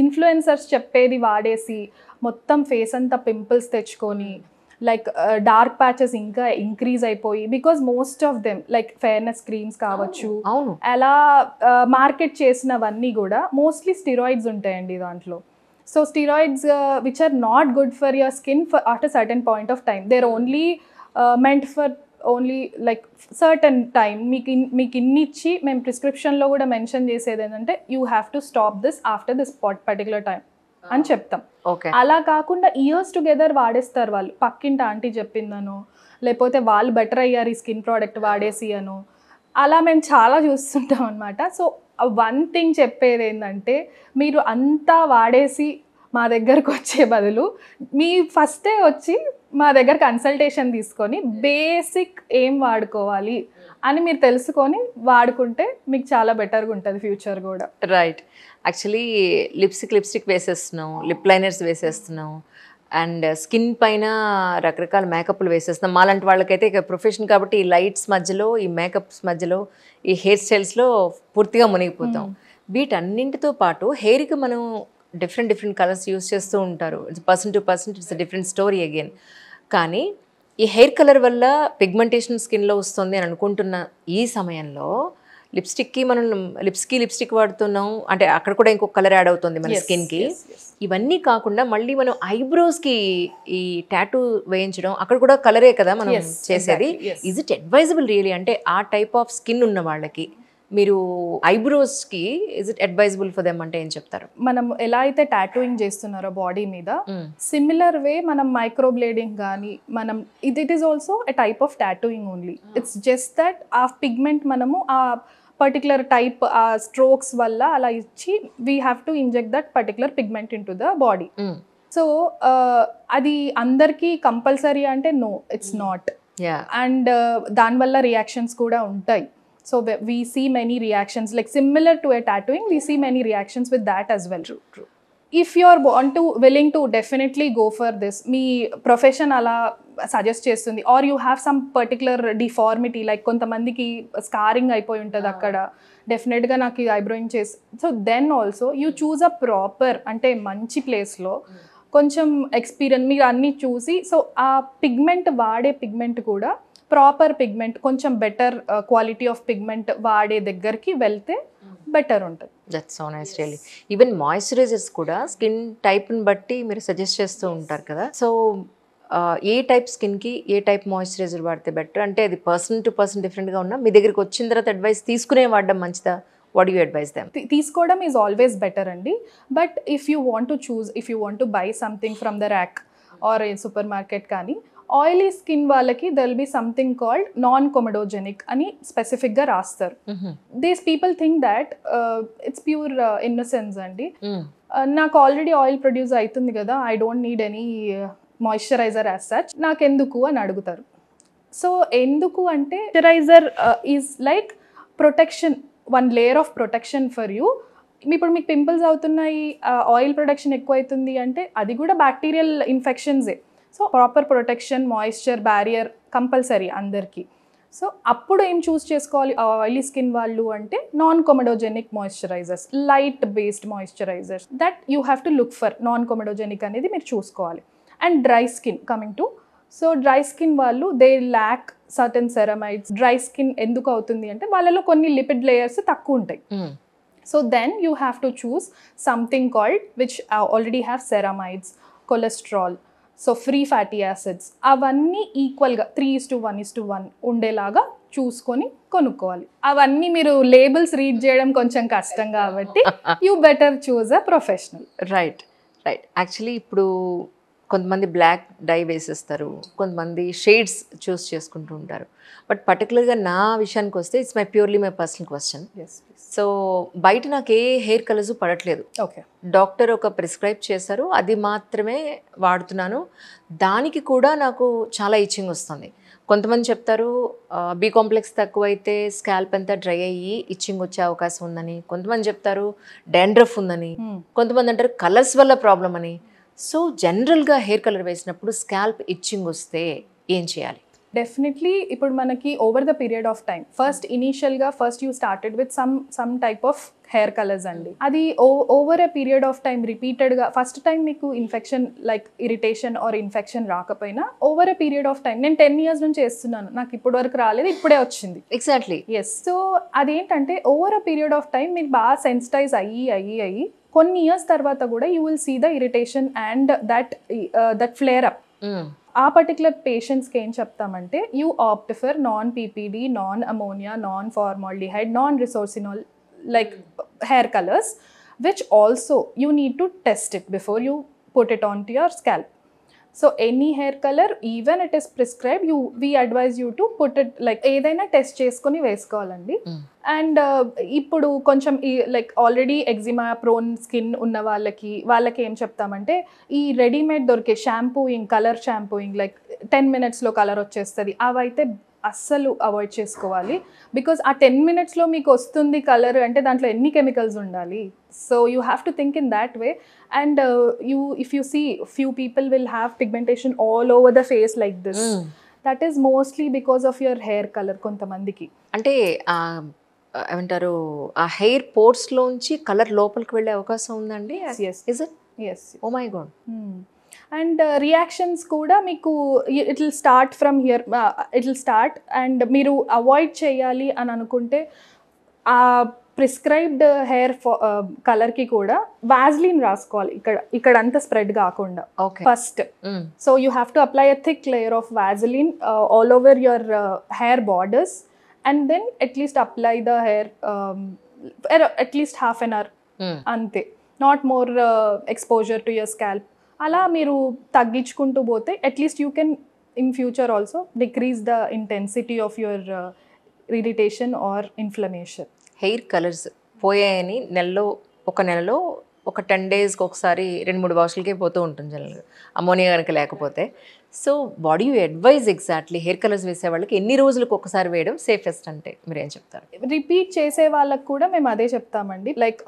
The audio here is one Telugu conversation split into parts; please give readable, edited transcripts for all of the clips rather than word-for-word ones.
ఇన్ఫ్లుయెన్సర్స్ చెప్పేది వాడేసి మొత్తం ఫేస్ అంతా పింపుల్స్ తెచ్చుకొని లైక్ డార్క్ ప్యాచెస్ ఇంకా ఇంక్రీజ్ అయిపోయి, because most of them like fairness creams కావచ్చు, అలా మార్కెట్ చేసినవన్నీ కూడా మోస్ట్లీ స్టిరాయిడ్స్ ఉంటాయండి దాంట్లో. So steroids which are not good for your skin for after certain point of time. They're only meant for only like certain time. మీకు ఇన్ని ఇచ్చి మేము ప్రిస్క్రిప్షన్లో కూడా మెన్షన్ చేసేది ఏంటంటే you have to stop this after this particular time అని చెప్తాం. అలా కాకుండా ఇయర్స్ టుగెదర్ వాడేస్తారు వాళ్ళు, పక్కింటి ఆంటీ చెప్పిందనో లేకపోతే వాళ్ళు బెటర్ అయ్యారు ఈ స్కిన్ ప్రోడక్ట్ వాడేసి అనో, అలా మేము చాలా చూస్తుంటాం అనమాట. సో వన్ థింగ్ చెప్పేది ఏంటంటే మీరు అంతా వాడేసి మా దగ్గరకు వచ్చే బదులు మీ ఫస్టే వచ్చి మా దగ్గర కన్సల్టేషన్ తీసుకొని బేసిక్ ఏం వాడుకోవాలి అని మీరు తెలుసుకొని వాడుకుంటే మీకు చాలా బెటర్గా ఉంటుంది ఫ్యూచర్ కూడా. రైట్. యాక్చువల్లీ లిప్స్టిక్ వేసేస్తున్నాం, లిప్ లైనర్స్ వేసేస్తున్నాం, అండ్ స్కిన్ పైన రకరకాల మేకప్లు వేసేస్తున్నాం. మాలాంటి వాళ్ళకైతే ఇక ప్రొఫెషన్ కాబట్టి ఈ లైట్స్ మధ్యలో, ఈ మేకప్స్ మధ్యలో, ఈ హెయిర్ స్టైల్స్లో పూర్తిగా మునిగిపోతాం. వీటన్నింటితో పాటు హెయిర్కి మనం డిఫరెంట్ కలర్స్ యూస్ చేస్తూ ఉంటారు. Person to person it's different story again. కానీ ఈ హెయిర్ కలర్ వల్ల పిగ్మెంటేషన్ స్కిన్లో వస్తుంది అని అనుకుంటున్న ఈ సమయంలో లిప్స్టిక్కి మనం లిప్స్టిక్ వాడుతున్నాం అంటే అక్కడ కూడా ఇంకొక కలర్ యాడ్ అవుతుంది మన స్కిన్కి. ఇవన్నీ కాకుండా మళ్ళీ మనం ఐబ్రోస్కి ఈ టాటూ వేయించడం, అక్కడ కూడా కలరే కదా మనం చేసేది. Is it advisable really? అంటే ఆ టైప్ ఆఫ్ స్కిన్ ఉన్న వాళ్ళకి మీరు ఐబ్రోస్కి is it advisable for them అంటే ఏం చెప్తారు? మనం ఎలా అయితే టాటూయింగ్ చేస్తున్నారో బాడీ మీద, సిమిలర్ వే మనం మైక్రోబ్లేడింగ్ కానీ మనం it is also a type of tattooing only. It's just that ఆ పిగ్మెంట్ మనము ఆ పర్టికులర్ టైప్ ఆ స్ట్రోక్స్ వల్ల అలా ఇచ్చి we have to inject that particular pigment in to the body. So అది అందరికీ కంపల్సరీ అంటే నో, ఇట్స్ నాట్. అండ్ దానివల్ల రియాక్షన్స్ కూడా ఉంటాయి. So we see many reactions like similar to a tattooing, we see many reactions with that as well. True. If you are willing to definitely go for this, మీ ప్రొఫెషన్ అలా సజెస్ట్ చేస్తుంది, or you have some particular deformity like కొంతమందికి స్కారింగ్ అయిపోయి ఉంటుంది అక్కడ, డెఫినెట్గా నాకు ఐబ్రోయింగ్ చేసి, so then also you choose a proper అంటే మంచి ప్లేస్లో కొంచెం ఎక్స్పీరియన్స్ మీరు అన్నీ చూసి, సో ఆ పిగ్మెంట్ వాడే పిగ్మెంట్ కూడా ప్రాపర్ పిగ్మెంట్ కొంచెం బెటర్ క్వాలిటీ ఆఫ్ పిగ్మెంట్ వాడే దగ్గరికి వెళ్తే బెటర్ ఉంటుంది. That's so nice really. Even moisturisers కూడా స్కిన్ టైప్ని బట్టి మీరు సజెస్ట్ చేస్తూ ఉంటారు కదా. సో ఏ టైప్ స్కిన్కి ఏ టైప్ మాయిశ్చరైజర్ వాడితే బెటర్ అంటే అది పర్సన్ టు పర్సన్ డిఫరెంట్గా ఉన్నా మీ దగ్గరికి వచ్చిన తర్వాత అడ్వైస్ తీసుకునే వాడడం మంచిదా? What you advise them? తీసుకోవడం ఈజ్ ఆల్వేస్ బెటర్ అండి. But if you want to buy something from the rack or super market కానీ, ఆయిలీ స్కిన్ వాళ్ళకి there will be something called non comedogenic అని స్పెసిఫిక్గా రాస్తారు. These people think that it's pure innocence అండి. నాకు ఆల్రెడీ ఆయిల్ ప్రొడ్యూస్ అవుతుంది కదా, I don't need any moisturiser as such, నాకెందుకు అని అడుగుతారు. సో ఎందుకు అంటే moisturiser is like protection, one layer of protection for you. ఇప్పుడు మీకు పింపుల్స్ అవుతున్నాయి, ఆయిల్ ప్రొడక్షన్ ఎక్కువ అవుతుంది అంటే అది కూడా బ్యాక్టీరియల్ ఇన్ఫెక్షన్సే. So proper protection, moisture barrier compulsory అందరికీ. సో అప్పుడు ఏం చూస్ చేసుకోవాలి ఆయిలీ స్కిన్ వాళ్ళు అంటే non comedogenic moisturisers, light based moisturisers that you have to look for. Non comedogenic అనేది మీరు చూసుకోవాలి. And dry skin coming to, so dry skin వాళ్ళు they lack certain ceramides. Dry skin ఎందుకు అవుతుంది అంటే వాళ్ళలో కొన్ని లిపిడ్ లేయర్స్ తక్కువ ఉంటాయి. So then you have to choose something called which already have ceramides, cholesterol, so free fatty acids, అవన్నీ ఈక్వల్గా 3:1:1 ఉండేలాగా చూసుకొని కొనుక్కోవాలి. అవన్నీ మీరు లేబుల్స్ రీడ్ చేయడం కొంచెం కష్టం కాబట్టి you better choose a professional. Right. Actually ఇప్పుడు కొంతమంది బ్లాక్ డై వేసేస్తారు, కొంతమంది షేడ్స్ చూస్ చేసుకుంటూ ఉంటారు. బట్ పర్టికులర్గా నా విషయానికి వస్తే it's purely my personal question. So బయట నాకు ఏ హెయిర్ కలర్స్ పడట్లేదు. డాక్టర్ ఒక ప్రిస్క్రైబ్ చేశారు, అది మాత్రమే వాడుతున్నాను. దానికి కూడా నాకు చాలా ఇచ్చింగ్ వస్తుంది. కొంతమంది చెప్తారు బి కాంప్లెక్స్ తక్కువైతే స్కాల్ప్ అంతా డ్రై అయ్యి ఇచ్చింగ్ వచ్చే అవకాశం ఉందని, కొంతమంది చెప్తారు డాండ్రఫ్ ఉందని, కొంతమంది అంటారు కలర్స్ వల్ల ప్రాబ్లం అని. సో జనరల్గా హెయిర్ కలర్ వేసినప్పుడు స్కాల్ప్ ఇచ్చింగ్ వస్తే ఏం చేయాలి? డెఫినెట్లీ ఇప్పుడు మనకి over the period of time first you started with some type of hair colours అండి. అది over a period of time రిపీటెడ్గా ఫస్ట్ టైం మీకు infection like irritation or infection రాకపోయినా over a period of time, నేను 10 years నుంచి చేస్తున్నాను, నాకు ఇప్పటి వరకు రాలేదు, ఇప్పుడే వచ్చింది. ఎగ్జాక్ట్లీ. ఎస్. సో అదేంటంటే over a period of time మీరు బాగా సెన్సిటైజ్ అయ్యి కొన్ని ఇయర్స్ తర్వాత కూడా you will see the irritation and that flare up. ఆ పర్టికులర్ పేషెంట్స్కి ఏం చెప్తామంటే you opt for non PPD, non ammonia, non formaldehyde, non resorcinol like hair colors, which also you need to test it before you put it onto your scalp. So any hair color, even it is prescribed, we advise you to put it like ఏదైనా టెస్ట్ చేసుకొని వేసుకోవాలండి. అండ్ ఇప్పుడు కొంచెం like already eczema prone skin ఉన్న వాళ్ళకి ఏం చెప్తామంటే ఈ రెడీమేడ్ దొరికే షాంపూయింగ్, కలర్ షాంపూయింగ్ లైక్ 10 minutesలో కలర్ వచ్చేస్తుంది, అవైతే అస్సలు అవాయిడ్ చేసుకోవాలి. బికాజ్ ఆ 10 minutesలో మీకు వస్తుంది కలర్ అంటే దాంట్లో ఎన్ని కెమికల్స్ ఉండాలి. So you have to think in that way. And if you see few people will have pigmentation all over the face like this. That is mostly because of your hair colour. కొంతమందికి అంటే ఏమంటారు ఆ హెయిర్ పోర్స్లోంచి కలర్ లోపలికి వెళ్ళే అవకాశం ఉందండి. Yes. Oh my God. And reactions కూడా మీకు it will start from here, it will start. And మీరు అవాయిడ్ చేయాలి అని అనుకుంటే ఆ ప్రిస్క్రైబ్డ్ హెయిర్ కలర్కి కూడా వాజ్లిన్ రాసుకోవాలి ఇక్కడ అంతా స్ప్రెడ్ కాకుండా first. So you have to apply a thick layer of Vaseline all over your hair borders and then at least apply the hair at least half an hour అంతే. Not more exposure to your scalp. అలా మీరు తగ్గించుకుంటూ పోతే at least you can in future also decrease the intensity of your irritation or inflammation. Hair colours పోయాయని ఒక నెలలో ఒక 10 daysకి ఒకసారి 2-3 వాష్లకే పోతూ ఉంటుంది జనరల్గా, అమోనియా కనుక లేకపోతే. So what you advise exactly hair colours వేసే వాళ్ళకి ఎన్ని రోజులకు ఒకసారి వేయడం సేఫెస్ట్ అంటే మీరు ఏం చెప్తారు? రిపీట్ చేసే వాళ్ళకి కూడా మేము అదే చెప్తామండి. Like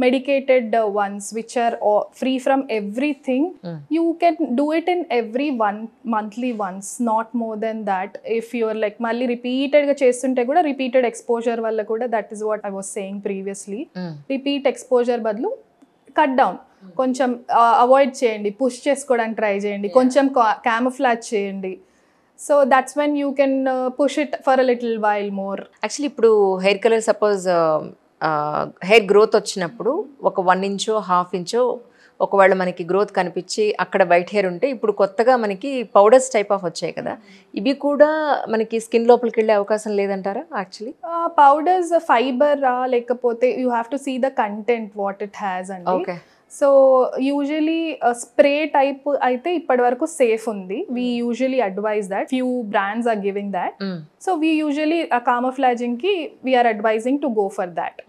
medicated ones which are free from everything, you can do it in every monthly once, not more than that. If you're like మళ్ళీ రిపీటెడ్గా చేస్తుంటే కూడా రిపీటెడ్ ఎక్స్పోజర్ వల్ల కూడా that is what I was saying previously. Repeat exposure బదులు కట్ డౌన్ కొంచెం అవాయిడ్ చేయండి, పుష్ చేసుకోవడానికి ట్రై చేయండి, కొంచెం క్యామోఫ్లాజ్ చేయండి. So that's when you can push it for a little while more. Actually ఇప్పుడు hair colour suppose hair growth వచ్చినప్పుడు ఒక 1 inch 1/2 inch ఒకవేళ మనకి గ్రోత్ కనిపించి అక్కడ వైట్ హెయిర్ ఉంటే ఇప్పుడు కొత్తగా మనకి పౌడర్స్ టైప్ ఆఫ్ వచ్చాయి కదా, ఇవి కూడా మనకి స్కిన్ లోపలికి వెళ్ళే అవకాశం లేదంటారా? యాక్చువల్లీ పౌడర్స్ ఫైబరా లేకపోతే you have to see the content what it has అండి. Okay. So usually spray type అయితే ఇప్పటి వరకు సేఫ్ ఉంది. We usually advise that, few brands are giving that. So we usually camouflaging కి we are advising to go for that.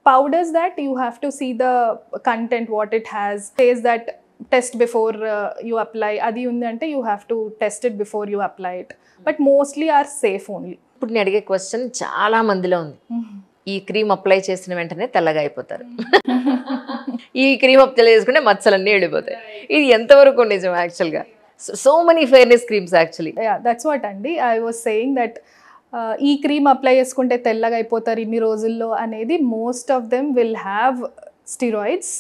Powders that you have to see the content what it has, says that test before you apply, adi undi ante you have to test it before you apply it, but mostly are safe only. ఇప్పుడు నేను అడిగే క్వశ్చన్ చాలా మందిలో ఉంది, ఈ క్రీమ్ అప్లై చేసిన వెంటనే తెల్లగా అయిపోతారు, ఈ క్రీమ్ అప్లై చేసుకుంటే మచ్చలన్నీ వెళ్ళిపోతాయి. ఇది ఎంతవరకు నిజం యాక్చువల్గా? So many fairness creams actually. That's what అండి ఐ వాస్ సేయింగ్ దట్ ఈ క్రీమ్ అప్లై చేసుకుంటే తెల్లగా అయిపోతారు ఇన్ని రోజుల్లో అనేది. Most of them will have steroids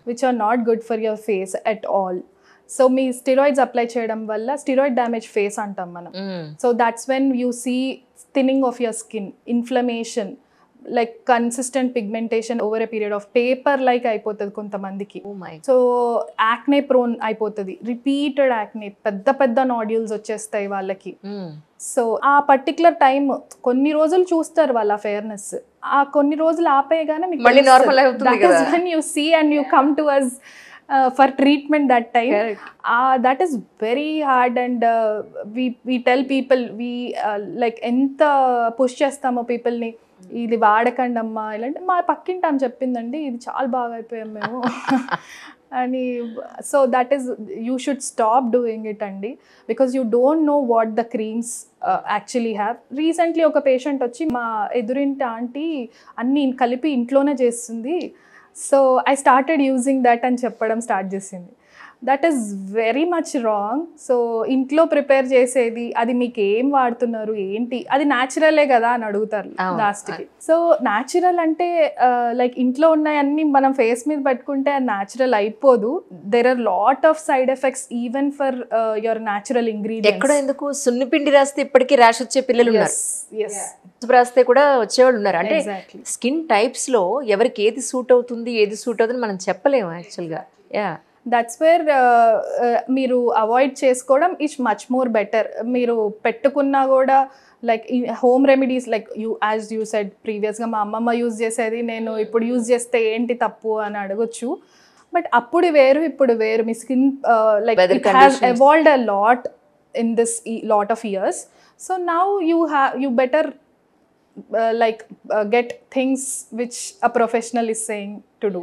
which are not good for your face at all. So మీ స్టిరాయిడ్స్ అప్లై చేయడం వల్ల స్టిరాయిడ్ డ్యామేజ్ ఫేస్ అంటాం మనం. So that's when you see thinning of your skin, inflammation, like consistent pigmentation over a period of paper like అయిపోతుంది కొంతమందికి. సో యాక్నే ప్రోన్ అయిపోతుంది, రిపీటెడ్ యాక్నే, పెద్ద పెద్ద నాడ్యూల్స్ వచ్చేస్తాయి వాళ్ళకి. సో ఆ పర్టికులర్ టైం కొన్ని రోజులు చూస్తారు వాళ్ళ ఫెయిర్నెస్, ఆ కొన్ని రోజులు ఆపేయగానే మీకు you see and you come to us for treatment that time. That is very hard and we tell people, we like ఎంత పుష్ చేస్తామో పీపుల్ని, ఇది వాడకండి అమ్మా ఇలాంటి. మా పక్కింటి ఆమె చెప్పిందండి ఇది చాలా బాగా అయిపోయాం మేము అని. So that is you should stop doing it అండి, because you don't know what the creams actually have. Recently ఒక పేషెంట్ వచ్చి, మా ఎదురింటి ఆంటీ అన్నీ కలిపి ఇంట్లోనే చేస్తుంది, so I started using that అని చెప్పడం స్టార్ట్ చేసింది. That is very much wrong. So ఇంట్లో ప్రిపేర్ చేసేది అది మీకు ఏం వాడుతున్నారు ఏంటి, అది న్యాచురలే కదా అని అడుగుతారు లాస్ట్కి. సో న్యాచురల్ అంటే లైక్ ఇంట్లో ఉన్నాయన్నీ మనం ఫేస్ మీద పెట్టుకుంటే అది న్యాచురల్ అయిపోదు. There are lot of side effects even for your natural ingredients. ఎక్కడ ఎందుకు సున్నిపిండి రాస్తే ఇప్పటికీ ర్యాష్ వచ్చే పిల్లలు ఉన్నారు, రాస్తే కూడా వచ్చేవాళ్ళు ఉన్నారు. అంటే స్కిన్ టైప్స్ లో ఎవరికి ఏది సూట్ అవుతుంది ఏది సూట్ అవుతుంది మనం చెప్పలేము యాక్చువల్గా. యా, దట్స్ వేర్ మీరు అవాయిడ్ చేసుకోవడం ఇస్ మచ్ మోర్ బెటర్. మీరు పెట్టుకున్నా కూడా like home remedies like as you said ప్రీవియస్గా మా అమ్మమ్మ యూజ్ చేసేది నేను ఇప్పుడు యూజ్ చేస్తే ఏంటి తప్పు అని అడగొచ్చు. బట్ అప్పుడు వేరు ఇప్పుడు వేరు. మీ skin like it has evolved a lot in this lot of years. So now you better get things which a professional is saying to do.